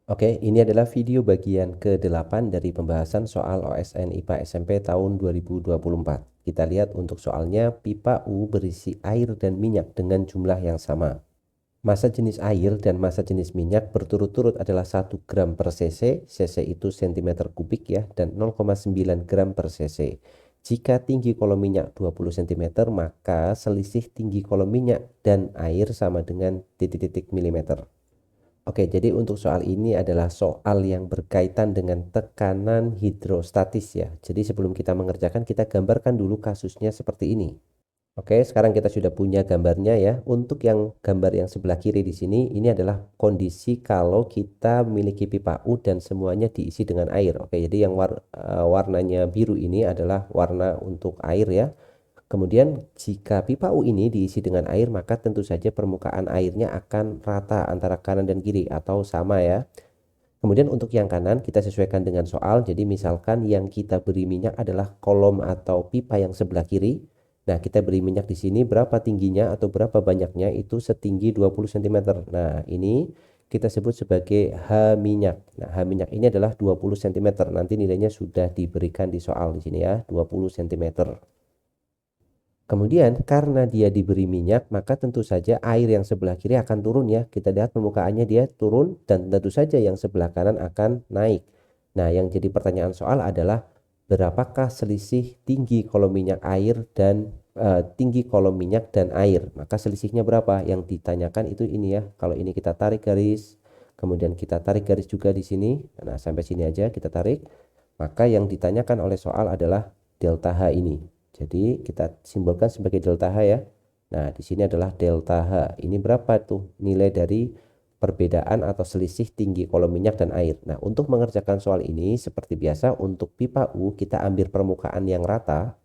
Oke, ini adalah video bagian ke-8 dari pembahasan soal OSN IPA SMP tahun 2024. Kita lihat untuk soalnya pipa U berisi air dan minyak dengan jumlah yang sama. Massa jenis air dan massa jenis minyak berturut-turut adalah 1 gram per cc, cc itu cm kubik ya, dan 0,9 gram per cc. Jika tinggi kolom minyak 20 cm, maka selisih tinggi kolom minyak dan air sama dengan titik-titik milimeter. Oke, jadi untuk soal ini adalah soal yang berkaitan dengan tekanan hidrostatis ya. Jadi sebelum kita mengerjakan, kita gambarkan dulu kasusnya seperti ini. Oke, sekarang kita sudah punya gambarnya ya. Untuk yang gambar yang sebelah kiri di sini, ini adalah kondisi kalau kita memiliki pipa U dan semuanya diisi dengan air. Oke, jadi yang warnanya biru ini adalah warna untuk air ya. Kemudian jika pipa U ini diisi dengan air, maka tentu saja permukaan airnya akan rata antara kanan dan kiri atau sama ya. Kemudian untuk yang kanan kita sesuaikan dengan soal. Jadi misalkan yang kita beri minyak adalah kolom atau pipa yang sebelah kiri. Nah, kita beri minyak di sini berapa tingginya atau berapa banyaknya itu setinggi 20 cm. Nah, ini kita sebut sebagai H minyak. Nah, H minyak ini adalah 20 cm. Nanti nilainya sudah diberikan di soal di sini ya, 20 cm. Kemudian karena dia diberi minyak, maka tentu saja air yang sebelah kiri akan turun ya. Kita lihat permukaannya dia turun dan tentu saja yang sebelah kanan akan naik. Nah, yang jadi pertanyaan soal adalah berapakah selisih tinggi kolom minyak air dan tinggi kolom minyak dan air. Maka selisihnya berapa? Yang ditanyakan itu ini ya. Kalau ini kita tarik garis, kemudian kita tarik garis juga di sini. Nah, sampai sini aja kita tarik. Maka yang ditanyakan oleh soal adalah delta H ini. Jadi kita simbolkan sebagai delta H ya. Nah, di sini adalah delta H. Ini berapa tuh nilai dari perbedaan atau selisih tinggi kolom minyak dan air. Nah, untuk mengerjakan soal ini seperti biasa untuk pipa U kita ambil permukaan yang rata.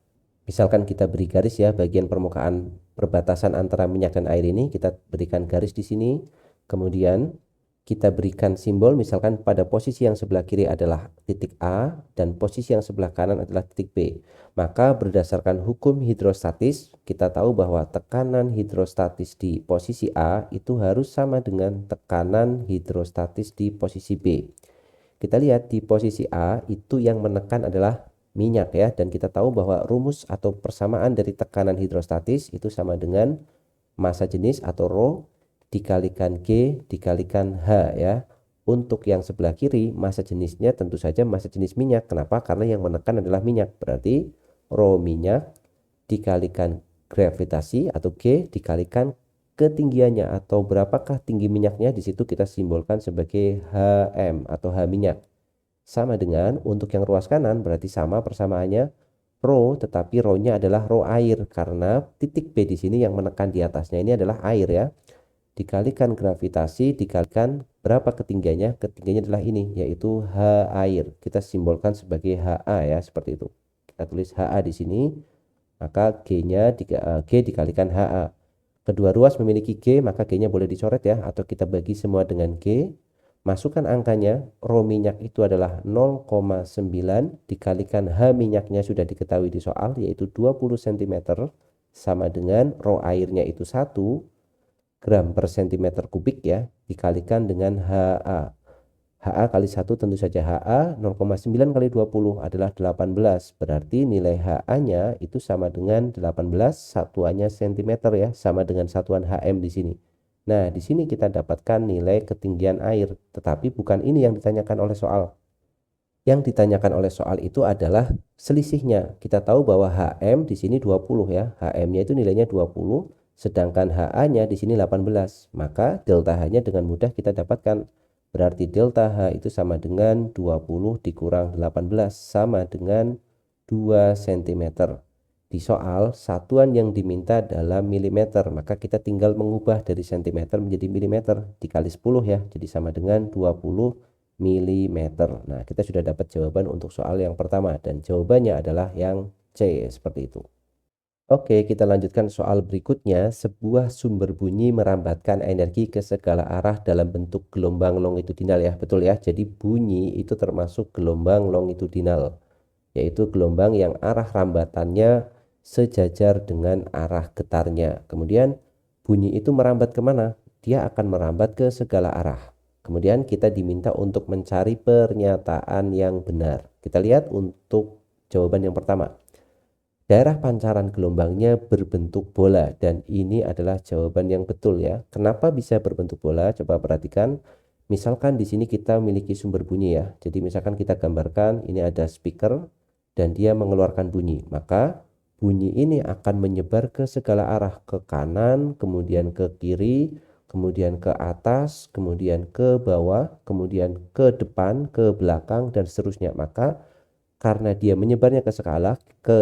Misalkan kita beri garis ya bagian permukaan perbatasan antara minyak dan air ini, kita berikan garis di sini. Kemudian kita berikan simbol, misalkan pada posisi yang sebelah kiri adalah titik A dan posisi yang sebelah kanan adalah titik B. Maka berdasarkan hukum hidrostatis, kita tahu bahwa tekanan hidrostatis di posisi A itu harus sama dengan tekanan hidrostatis di posisi B. Kita lihat di posisi A itu yang menekan adalah minyak ya, dan kita tahu bahwa rumus atau persamaan dari tekanan hidrostatis itu sama dengan massa jenis atau rho dikalikan G dikalikan H ya. Untuk yang sebelah kiri massa jenisnya tentu saja massa jenis minyak. Kenapa? Karena yang menekan adalah minyak. Berarti rho minyak dikalikan gravitasi atau G dikalikan ketinggiannya atau berapakah tinggi minyaknya, di situ kita simbolkan sebagai HM atau H minyak. Sama dengan untuk yang ruas kanan berarti sama persamaannya rho, tetapi rho-nya adalah rho air karena titik B di sini yang menekan di atasnya ini adalah air ya. Dikalikan gravitasi dikalikan berapa ketinggiannya? Ketinggiannya adalah ini yaitu H air. Kita simbolkan sebagai HA ya, seperti itu. Kita tulis HA di sini, maka G dikalikan HA. Kedua ruas memiliki G, maka G-nya boleh dicoret ya, atau kita bagi semua dengan G. Masukkan angkanya, rho minyak itu adalah 0,9 dikalikan H minyaknya sudah diketahui di soal yaitu 20 cm sama dengan rho airnya itu 1 gram per centimeter kubik ya, dikalikan dengan HA. HA kali 1 tentu saja HA 0,9 kali 20 adalah 18. Berarti nilai HA-nya itu sama dengan 18, satuannya cm ya, sama dengan satuan HM di sini. Nah, di sini kita dapatkan nilai ketinggian air, tetapi bukan ini yang ditanyakan oleh soal. Yang ditanyakan oleh soal itu adalah selisihnya. Kita tahu bahwa HM di sini 20 ya. HM-nya itu nilainya 20, sedangkan HA-nya di sini 18. Maka delta H-nya dengan mudah kita dapatkan. Berarti delta H itu sama dengan 20 dikurang 18 sama dengan 2 cm. Di soal satuan yang diminta dalam milimeter, maka kita tinggal mengubah dari cm menjadi milimeter dikali 10 ya. Jadi sama dengan 20 milimeter. Nah, kita sudah dapat jawaban untuk soal yang pertama dan jawabannya adalah yang C, seperti itu. Oke, kita lanjutkan soal berikutnya. Sebuah sumber bunyi merambatkan energi ke segala arah dalam bentuk gelombang longitudinal ya. Betul ya. Jadi bunyi itu termasuk gelombang longitudinal, yaitu gelombang yang arah rambatannya sejajar dengan arah getarnya. Kemudian bunyi itu merambat kemana? Dia akan merambat ke segala arah. Kemudian kita diminta untuk mencari pernyataan yang benar. Kita lihat untuk jawaban yang pertama. Daerah pancaran gelombangnya berbentuk bola, dan ini adalah jawaban yang betul ya. Kenapa bisa berbentuk bola? Coba perhatikan. Misalkan di sini kita memiliki sumber bunyi ya. Jadi misalkan kita gambarkan ini ada speaker dan dia mengeluarkan bunyi. Maka bunyi ini akan menyebar ke segala arah, ke kanan, kemudian ke kiri, kemudian ke atas, kemudian ke bawah, kemudian ke depan, ke belakang, dan seterusnya. Maka karena dia menyebarnya ke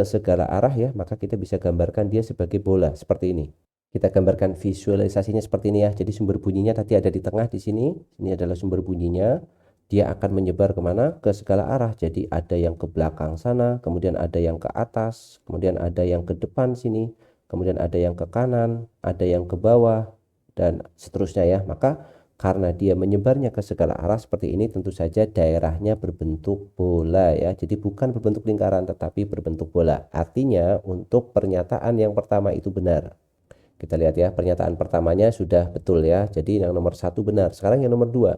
segala arah ya, maka kita bisa gambarkan dia sebagai bola seperti ini. Kita gambarkan visualisasinya seperti ini ya. Jadi sumber bunyinya tadi ada di tengah di sini. Ini adalah sumber bunyinya. Dia akan menyebar kemana? Ke segala arah. Jadi ada yang ke belakang sana, kemudian ada yang ke atas, kemudian ada yang ke depan sini, kemudian ada yang ke kanan, ada yang ke bawah, dan seterusnya ya. Maka karena dia menyebarnya ke segala arah seperti ini, tentu saja daerahnya berbentuk bola ya. Jadi bukan berbentuk lingkaran tetapi berbentuk bola. Artinya untuk pernyataan yang pertama itu benar. Kita lihat ya, pernyataan pertamanya sudah betul ya. Jadi yang nomor 1 benar. Sekarang yang nomor 2.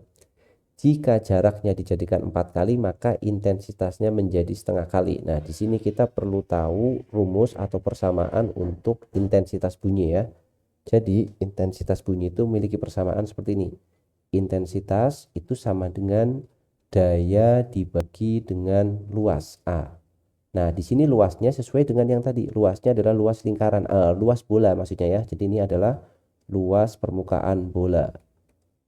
Jika jaraknya dijadikan 4 kali, maka intensitasnya menjadi setengah kali. Nah, di sini kita perlu tahu rumus atau persamaan untuk intensitas bunyi ya. Jadi intensitas bunyi itu memiliki persamaan seperti ini. Intensitas itu sama dengan daya dibagi dengan luas A. Nah, di sini luasnya sesuai dengan yang tadi. Luasnya adalah luas lingkaran, luas bola maksudnya ya. Jadi ini adalah luas permukaan bola.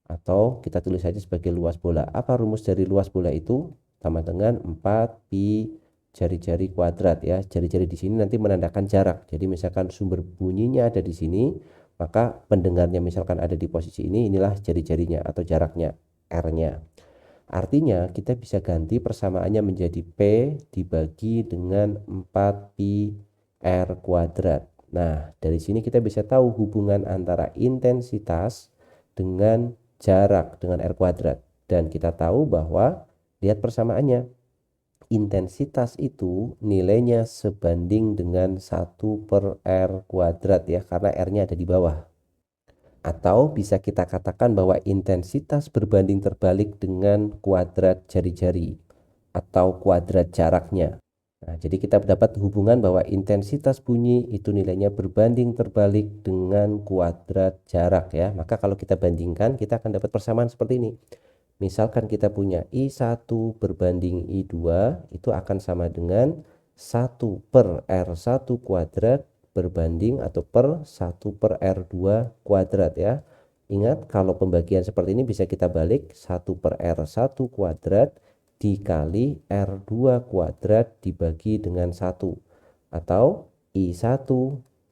Atau kita tulis saja sebagai luas bola. Apa rumus dari luas bola itu? Sama dengan 4 pi jari-jari kuadrat ya. Jari-jari di sini nanti menandakan jarak. Jadi misalkan sumber bunyinya ada di sini, maka pendengarnya misalkan ada di posisi ini, inilah jari-jarinya atau jaraknya, R-nya. Artinya kita bisa ganti persamaannya menjadi P dibagi dengan 4 pi R kuadrat. Nah, dari sini kita bisa tahu hubungan antara intensitas dengan jarak dengan R kuadrat. Dan kita tahu bahwa, lihat persamaannya, intensitas itu nilainya sebanding dengan 1 per R kuadrat ya, karena R-nya ada di bawah. Atau bisa kita katakan bahwa intensitas berbanding terbalik dengan kuadrat jari-jari atau kuadrat jaraknya. Nah, jadi kita dapat hubungan bahwa intensitas bunyi itu nilainya berbanding terbalik dengan kuadrat jarak ya. Maka kalau kita bandingkan, kita akan dapat persamaan seperti ini. Misalkan kita punya I1 berbanding I2, itu akan sama dengan 1 per R1 kuadrat berbanding atau per 1 per R2 kuadrat ya. Ingat, kalau pembagian seperti ini bisa kita balik, 1 per R1 kuadrat dikali R2 kuadrat dibagi dengan 1. Atau I1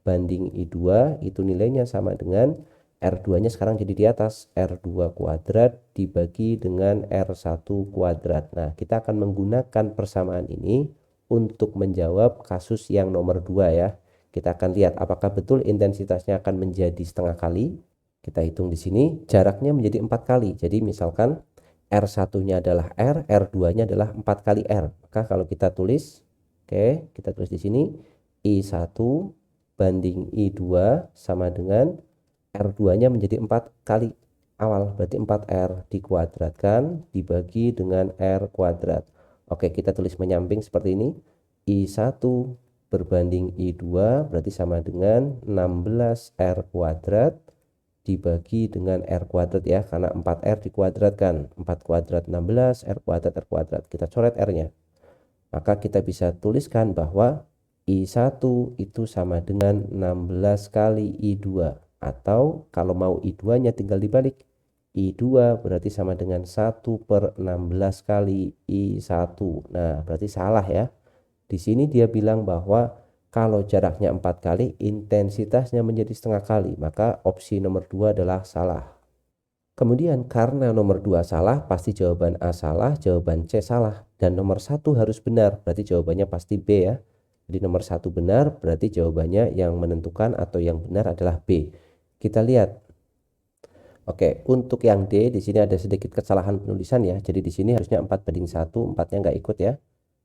banding I2 itu nilainya sama dengan R2 nya sekarang jadi di atas, R2 kuadrat dibagi dengan R1 kuadrat. Nah, kita akan menggunakan persamaan ini untuk menjawab kasus yang nomor 2 ya. Kita akan lihat apakah betul intensitasnya akan menjadi setengah kali. Kita hitung di sini, jaraknya menjadi 4 kali. Jadi misalkan R1-nya adalah R, R2-nya adalah 4 kali R. Maka kalau kita tulis, kita tulis di sini, I1 banding I2 sama dengan R2-nya menjadi 4 kali awal, berarti 4R dikuadratkan dibagi dengan R kuadrat. Oke, kita tulis menyamping seperti ini. I1 berbanding I2 berarti sama dengan 16R kuadrat dibagi dengan R kuadrat ya, karena 4R dikuadratkan. 4 kuadrat 16, R kuadrat, R kuadrat. Kita coret R-nya. Maka kita bisa tuliskan bahwa I1 itu sama dengan 16 kali I2. Atau kalau mau I2 nya tinggal dibalik, I2 berarti sama dengan 1 per 16 kali I1. Nah, berarti salah ya. Di sini dia bilang bahwa kalau jaraknya 4 kali, intensitasnya menjadi setengah kali. Maka opsi nomor 2 adalah salah. Kemudian karena nomor 2 salah, pasti jawaban A salah, jawaban C salah. Dan nomor 1 harus benar, berarti jawabannya pasti B ya. Jadi nomor 1 benar, berarti jawabannya yang menentukan atau yang benar adalah B. Kita lihat. Oke, untuk yang D di sini ada sedikit kesalahan penulisan ya. Jadi di sini harusnya 4 banding 1, 4-nya nggak ikut ya.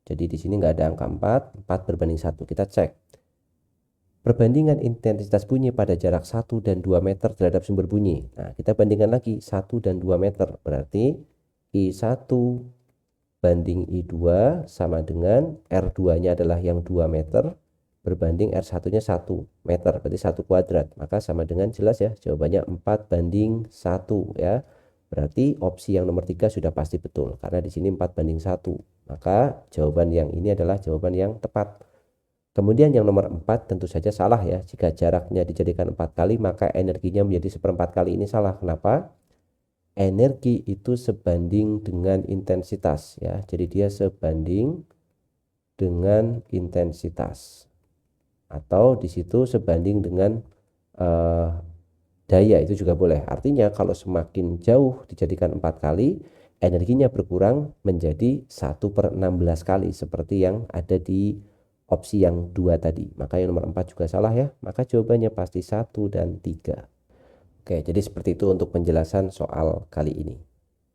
Jadi di sini nggak ada angka 4, 4 berbanding 1. Kita cek. Perbandingan intensitas bunyi pada jarak 1 dan 2 meter terhadap sumber bunyi. Nah, kita bandingkan lagi 1 dan 2 meter. Berarti I1 banding I2 sama dengan R2-nya adalah yang 2 meter berbanding R1-nya 1 meter. Berarti 1 kuadrat. Maka sama dengan jelas ya, jawabannya 4 banding 1 ya. Berarti opsi yang nomor 3 sudah pasti betul. Karena di sini 4 banding 1. Maka jawaban yang ini adalah jawaban yang tepat. Kemudian yang nomor 4 tentu saja salah ya. Jika jaraknya dijadikan 4 kali maka energinya menjadi 1/4 kali. Ini salah. Kenapa? Energi itu sebanding dengan intensitas ya. Jadi dia sebanding dengan intensitas. Atau di situ sebanding dengan daya, itu juga boleh. Artinya kalau semakin jauh dijadikan 4 kali, energinya berkurang menjadi 1/16 kali seperti yang ada di opsi yang 2 tadi. Maka yang nomor 4 juga salah ya. Maka jawabannya pasti 1 dan 3. Oke, jadi seperti itu untuk penjelasan soal kali ini.